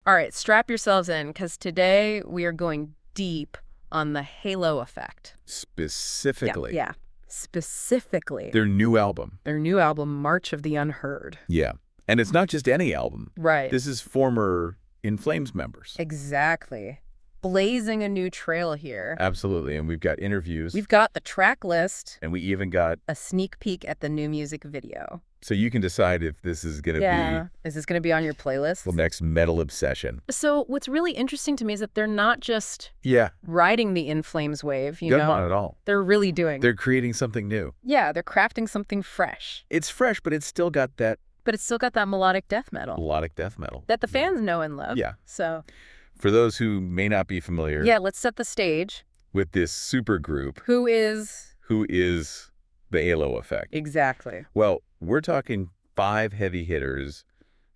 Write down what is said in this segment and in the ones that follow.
All right, strap yourselves in, because today we are going deep on the Halo effect. Specifically. Yeah. Specifically. Their new album. Their new album, March of the Unheard. Yeah. And it's not just any album. Right. This is former In Flames members. Exactly. Blazing a new trail here. Absolutely. And we've got interviews. We've got the track list. And we even got a sneak peek at the new music video. So you can decide if this is going to be... Is this going to be on your playlist? The next metal obsession. So what's really interesting to me is that they're not just riding the In Flames wave, you know? Not at all. They're really doing. They're creating something new. Yeah, they're crafting something fresh. It's fresh, but it's still got that... But it's still got that melodic death metal. Melodic death metal. That the fans know and love. Yeah. So... For those who may not be familiar... Yeah, let's set the stage. With this super group... Who is the Halo effect. Exactly. Well, we're talking 5 heavy hitters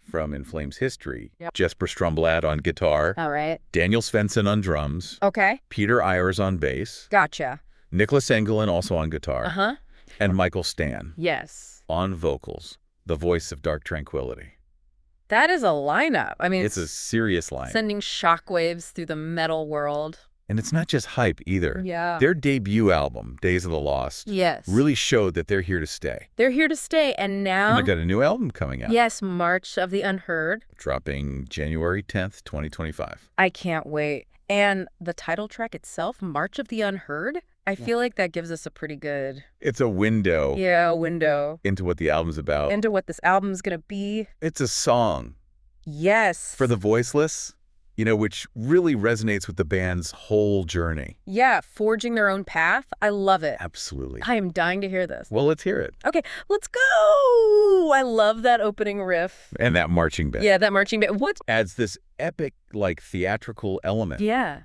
from In Flames history. Yep. Jesper Stromblad on guitar. All right. Daniel Svensson on drums. Okay. Peter Ayers on bass. Gotcha. Nicholas Engelin also on guitar. Uh-huh. And Michael Stan. Yes. On vocals. The voice of Dark Tranquillity. That is a lineup. I mean, it's a serious line. Sending shockwaves through the metal world. And it's not just hype either. Yeah. Their debut album, Days of the Lost, really showed that they're here to stay. They're here to stay, and now... And they've got a new album coming out. Yes, March of the Unheard. Dropping January 10th, 2025. I can't wait. And the title track itself, March of the Unheard, I feel like that gives us a pretty good... It's a window. Yeah, a window. Into what the album's about. Into what this album's going to be. It's a song. Yes. For the voiceless, you know, which really resonates with the band's whole journey. Yeah, forging their own path. I love it. Absolutely. I am dying to hear this. Well, let's hear it. Okay, let's go. I love that opening riff. And that marching band. Yeah, that marching band. What? Adds this epic, like, theatrical element. Yeah.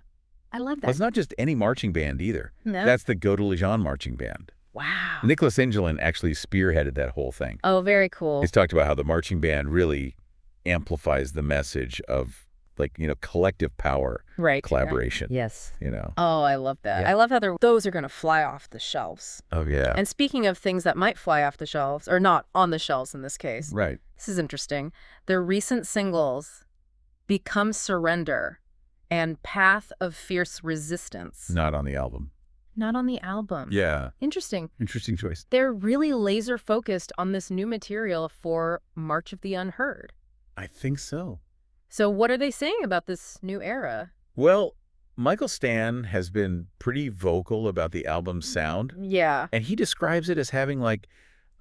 I love that. Well, it's not just any marching band either. No. That's the Go to Lejeune marching band. Wow. Nicholas Engelin actually spearheaded that whole thing. Oh, very cool. He's talked about how the marching band really amplifies the message of, like, you know, collective power, collaboration. Yes. You know. Oh, I love that. Yeah. I love how those are going to fly off the shelves. Oh, yeah. And speaking of things that might fly off the shelves, or not on the shelves in this case. Right. This is interesting. Their recent singles, Become Surrender and Path of Fierce Resistance. Not on the album. Not on the album. Yeah. Interesting. Interesting choice. They're really laser focused on this new material for March of the Unheard. I think so. So what are they saying about this new era? Well, Michael Stan has been pretty vocal about the album's sound. Yeah. And he describes it as having, like,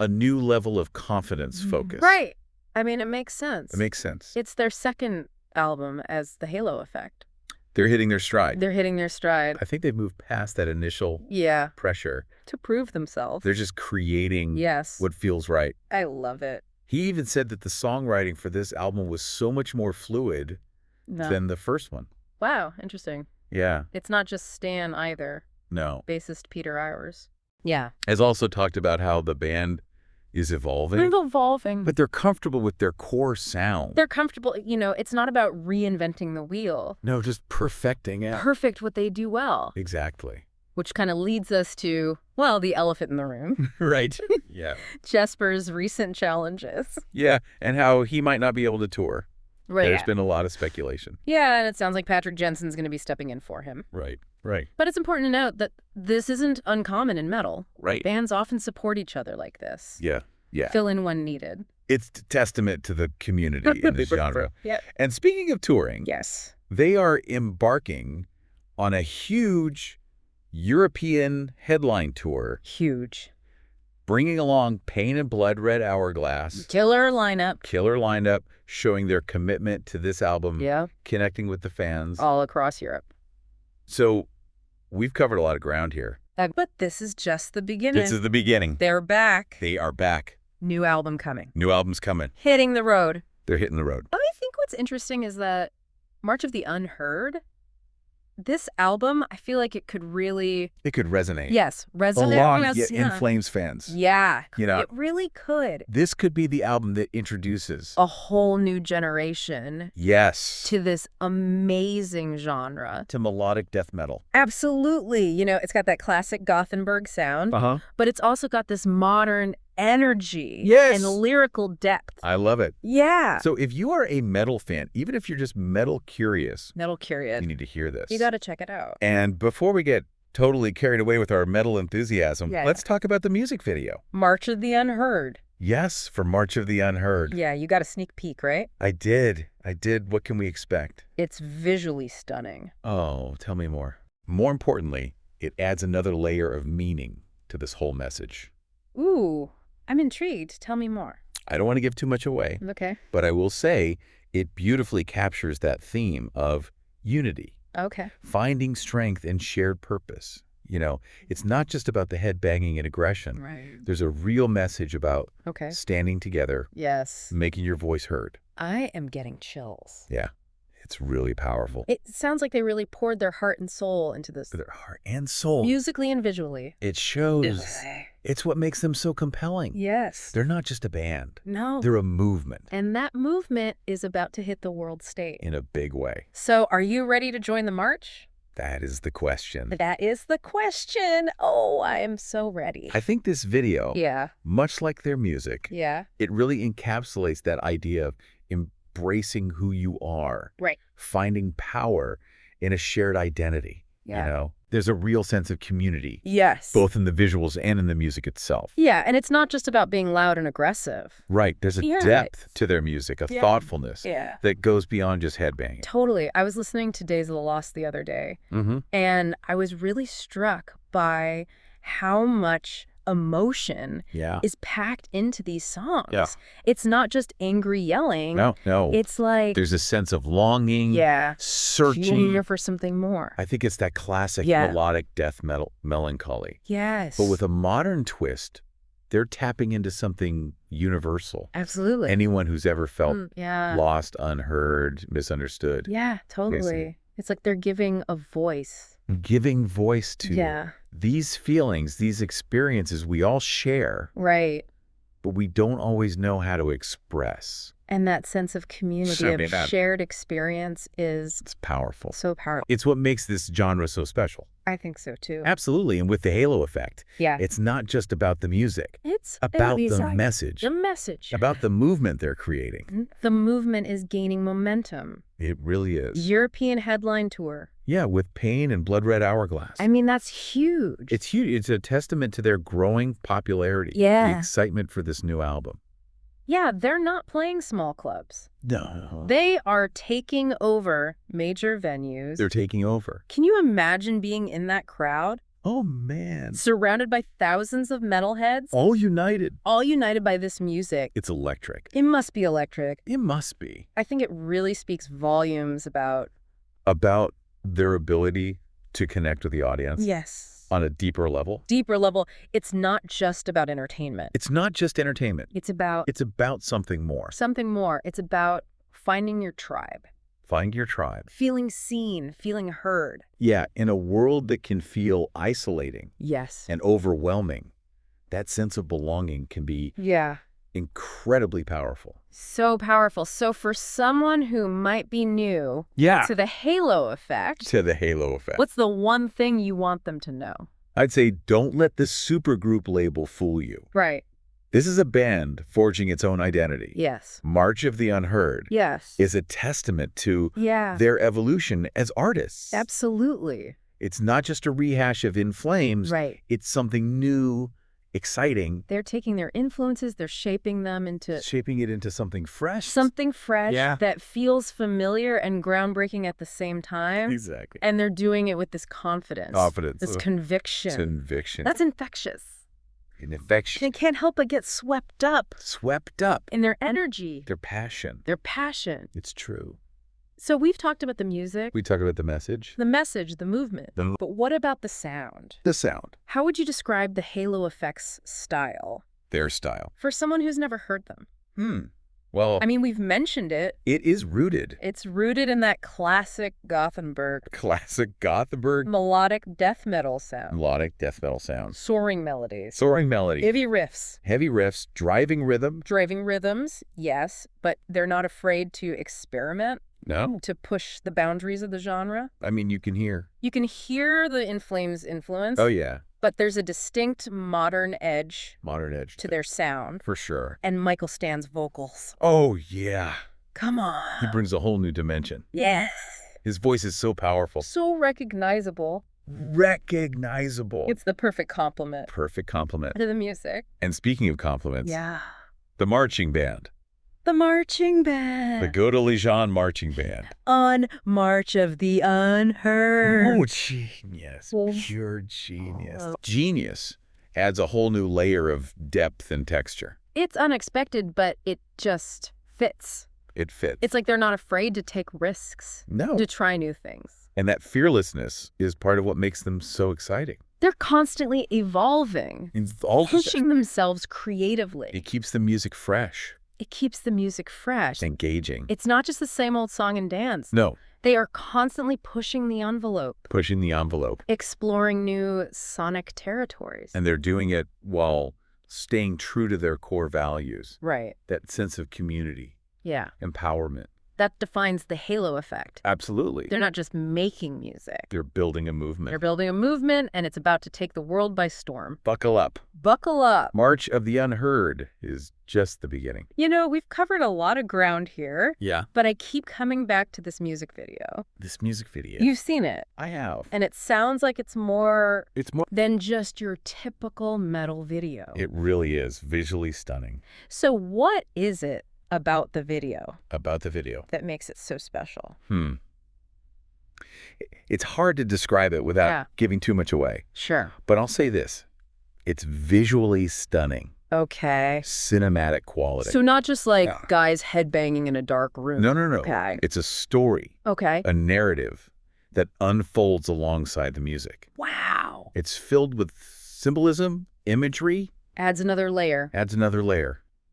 a new level of confidence focus. Right. I mean, it makes sense. It makes sense. It's their second album as the Halo effect. They're hitting their stride. They're hitting their stride. I think they've moved past that initial pressure. To prove themselves. They're just creating what feels right. I love it. He even said that the songwriting for this album was so much more fluid than the first one. Wow, interesting. Yeah. It's not just Stan either. No. Bassist Peter Ayers. Yeah. Has also talked about how the band is evolving. They're evolving. But they're comfortable with their core sound. They're comfortable. You know, it's not about reinventing the wheel. No, just perfecting it. Perfect what they do well. Exactly. Which kind of leads us to, well, the elephant in the room. Right. Yeah. Jesper's recent challenges. Yeah, and how he might not be able to tour. Right. There's been a lot of speculation. Yeah, and it sounds like Patrick Jensen's going to be stepping in for him. Right, right. But it's important to note that this isn't uncommon in metal. Right. Bands often support each other like this. Yeah, yeah. Fill in when needed. It's a testament to the community in this genre. Yep. And speaking of touring, they are embarking on a huge European headline tour. Huge. Bringing along Pain and Blood, Red Hourglass. Killer lineup. Killer lineup, showing their commitment to this album. Yeah. Connecting with the fans. All across Europe. So we've covered a lot of ground here. But this is just the beginning. This is the beginning. They're back. They are back. New album coming. New album's coming. Hitting the road. They're hitting the road. I think what's interesting is that March of the Unheard, this album, I feel like it could really... It could resonate. Yes, resonate. Along In Flames fans. Yeah. You know, it really could. This could be the album that introduces... a whole new generation. Yes. To this amazing genre. To melodic death metal. Absolutely. You know, it's got that classic Gothenburg sound. But it's also got this modern energy Yes. and lyrical depth. I love it. Yeah. So if you are a metal fan, even if you're just metal curious, Metal curious. you need to hear this. You got to check it out. And before we get totally carried away with our metal enthusiasm, let's talk about the music video. March of the Unheard. Yes, for March of the Unheard. Yeah, you got a sneak peek, right? I did. What can we expect? It's visually stunning. Oh, tell me more. More importantly, it adds another layer of meaning to this whole message. Ooh, I'm intrigued. Tell me more. I don't want to give too much away, Okay. but I will say it beautifully captures that theme of unity, Okay. finding strength and shared purpose. You know, it's not just about the head banging and aggression. Right. There's a real message about standing together, Yes. making your voice heard. I am getting chills. Yeah, it's really powerful. It sounds like they really poured their heart and soul into this. For their heart and soul. Musically and visually. It shows. It's what makes them so compelling. Yes. They're not just a band. No. They're a movement. And that movement is about to hit the world stage. In a big way. So are you ready to join the march? That is the question. That is the question. Oh, I am so ready. I think this video, Yeah. much like their music, Yeah. it really encapsulates that idea of embracing who you are. Right. Finding power in a shared identity. Yeah. You know, there's a real sense of community. Yes. Both in the visuals and in the music itself. Yeah, and it's not just about being loud and aggressive. Right. There's a depth to their music, a thoughtfulness that goes beyond just headbanging. Totally. I was listening to Days of the Lost the other day, and I was really struck by how much emotion is packed into these songs. Yeah. It's not just angry yelling. No. It's like there's a sense of longing, searching for something more. I think it's that classic melodic death metal melancholy. Yes. But with a modern twist, they're tapping into something universal. Absolutely. Anyone who's ever felt lost, unheard, misunderstood. Yeah, totally. It's like they're giving a voice. Giving voice to these feelings, these experiences we all share. Right. But we don't always know how to express. And that sense of community, of shared experience it's powerful. So powerful. It's what makes this genre so special. I think so, too. Absolutely. And with the halo effect, yeah, it's not just about the music. It's about the message. The message. About the movement they're creating. The movement is gaining momentum. It really is. European headline tour. Yeah, with Pain and Blood Red Hourglass. I mean, that's huge. It's huge. It's a testament to their growing popularity. Yeah. The excitement for this new album. Yeah, they're not playing small clubs. No. They are taking over major venues. They're taking over. Can you imagine being in that crowd? Oh, man. Surrounded by thousands of metalheads. All united. All united by this music. It's electric. It must be electric. It must be. I think it really speaks volumes about their ability to connect with the audience. Yes. On a deeper level. Deeper level. It's not just about entertainment. It's not just entertainment. It's about something more. Something more. It's about finding your tribe. Find your tribe. Feeling seen, feeling heard. Yeah, in a world that can feel isolating. Yes. And overwhelming, that sense of belonging can be incredibly powerful. So powerful. So for someone who might be new to the halo effect. What's the one thing you want them to know? I'd say don't let the supergroup label fool you. Right. This is a band forging its own identity. Yes. March of the Unheard is a testament to their evolution as artists. Absolutely. It's not just a rehash of In Flames. Right. It's something new, exciting. They're taking their influences, they're shaping it into something fresh. Something fresh that feels familiar and groundbreaking at the same time. Exactly. And they're doing it with this confidence. This conviction. That's infectious. Infection. They can't help but get swept up. In their energy. Their passion. It's true. So we've talked about the music. We talked about the message. The movement. But what about the sound? The sound. How would you describe the Halo Effects style? Their style. For someone who's never heard them. Well, I mean, we've mentioned it. It is rooted. It's rooted in that classic Gothenburg. Melodic death metal sound. Soaring melodies. Heavy riffs. Driving rhythms, yes, but they're not afraid to experiment. No. To push the boundaries of the genre. I mean, you can hear. You can hear the In Flames influence. Oh, yeah. But there's a distinct modern edge to their sound. For sure. And Michael Stan's vocals. Oh, yeah. Come on. He brings a whole new dimension. Yes. His voice is so powerful. So recognizable. Recognizable. It's the perfect compliment. Perfect compliment. To the music. And speaking of compliments. Yeah. The marching band. The marching band. The Godeligion marching band. On March of the Unheard. Oh, genius. Pure genius. Genius adds a whole new layer of depth and texture. It's unexpected, but it just fits. It fits. It's like they're not afraid to take risks. No. To try new things. And that fearlessness is part of what makes them so exciting. They're constantly evolving. Pushing themselves creatively. It keeps the music fresh. It keeps the music fresh. Engaging. It's not just the same old song and dance. No. They are constantly pushing the envelope. Pushing the envelope. Exploring new sonic territories. And they're doing it while staying true to their core values. Right. That sense of community. Yeah. Empowerment. That defines the halo effect. Absolutely. They're not just making music. They're building a movement. They're building a movement, and it's about to take the world by storm. Buckle up. Buckle up. March of the Unheard is just the beginning. You know, we've covered a lot of ground here. Yeah. But I keep coming back to this music video. This music video. You've seen it. I have. And it sounds like it's more than just your typical metal video. It really is visually stunning. So what is it about the video that makes it so special? It's hard to describe it without giving too much away. Sure. But I'll say this. It's visually stunning. Okay. Cinematic quality. So not just like guys headbanging in a dark room. No. Okay. It's a story. Okay. A narrative that unfolds alongside the music. Wow. It's filled with symbolism, imagery. Adds another layer.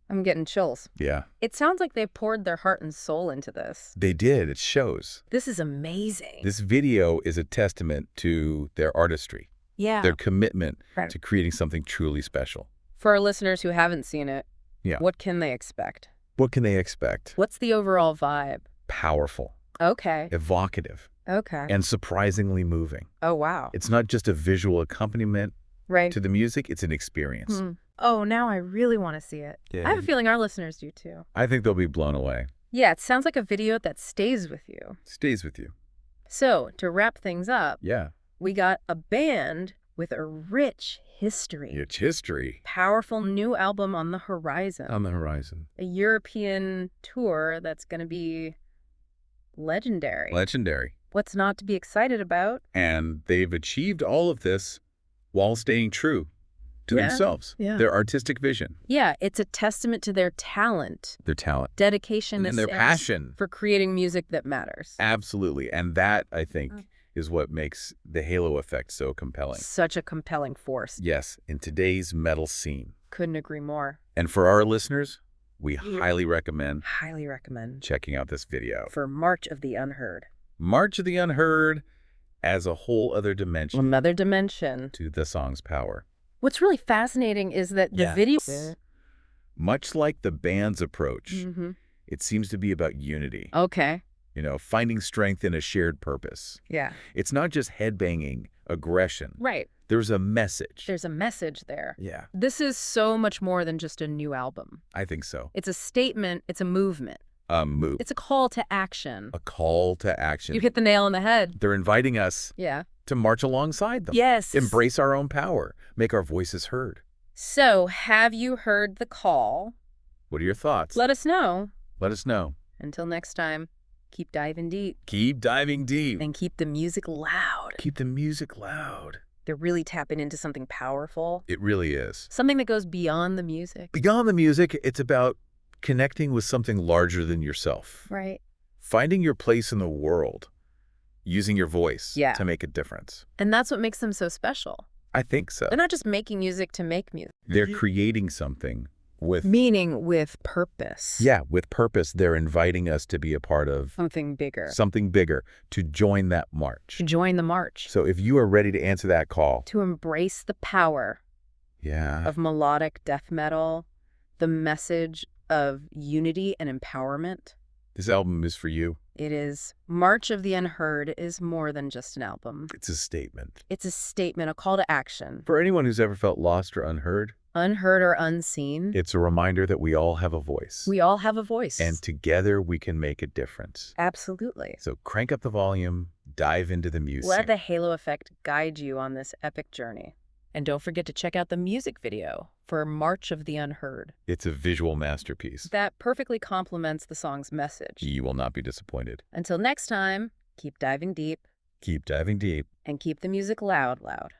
I'm getting chills. Yeah. It sounds like they poured their heart and soul into this. They did. It shows. This is amazing. This video is a testament to their artistry. Yeah. Their commitment to creating something truly special. For our listeners who haven't seen it, what can they expect? What's the overall vibe? Powerful. Okay. Evocative. Okay. And surprisingly moving. Oh, wow. It's not just a visual accompaniment to the music, it's an experience. Oh, now I really want to see it. Yeah. I have a feeling our listeners do too. I think they'll be blown away. Yeah, it sounds like a video that stays with you. So, to wrap things up, we got a band with a rich history. Powerful new album on the horizon. A European tour that's going to be legendary. What's not to be excited about? And they've achieved all of this while staying true to themselves, their artistic vision. Yeah, it's a testament to their talent. Dedication and their passion for creating music that matters. Absolutely. And that, I think, is what makes the halo effect so compelling. Such a compelling force. Yes, in today's metal scene. Couldn't agree more. And for our listeners, we highly recommend checking out this video. For March of the Unheard. March of the Unheard as a whole other dimension. Another dimension. To the song's power. What's really fascinating is that the video... Much like the band's approach, it seems to be about unity. Okay. You know, finding strength in a shared purpose. Yeah. It's not just headbanging, aggression. Right. There's a message. There's a message there. Yeah. This is so much more than just a new album. I think so. It's a statement. It's a movement. It's a call to action. You hit the nail on the head. They're inviting us to march alongside them. Yes. Embrace our own power. Make our voices heard. So, have you heard the call? What are your thoughts? Let us know. Until next time, keep diving deep. And keep the music loud. They're really tapping into something powerful. It really is. Something that goes beyond the music. It's about connecting with something larger than yourself. Right. Finding your place in the world. Using your voice to make a difference. And that's what makes them so special. I think so. They're not just making music to make music. They're creating something with... Meaning with purpose. Yeah, with purpose. They're inviting us to be a part of... Something bigger. To join that march. So if you are ready to answer that call... To embrace the power... of melodic death metal, the message of unity and empowerment... This album is for you. It is. March of the Unheard is more than just an album. It's a statement. It's a statement, a call to action. For anyone who's ever felt lost or unheard, unheard or unseen, it's a reminder that we all have a voice. We all have a voice. And together we can make a difference. Absolutely. So crank up the volume, dive into the music. Let the halo effect guide you on this epic journey. And don't forget to check out the music video for March of the Unheard. It's a visual masterpiece that perfectly complements the song's message. You will not be disappointed. Until next time, keep diving deep. Keep diving deep. And keep the music loud, loud.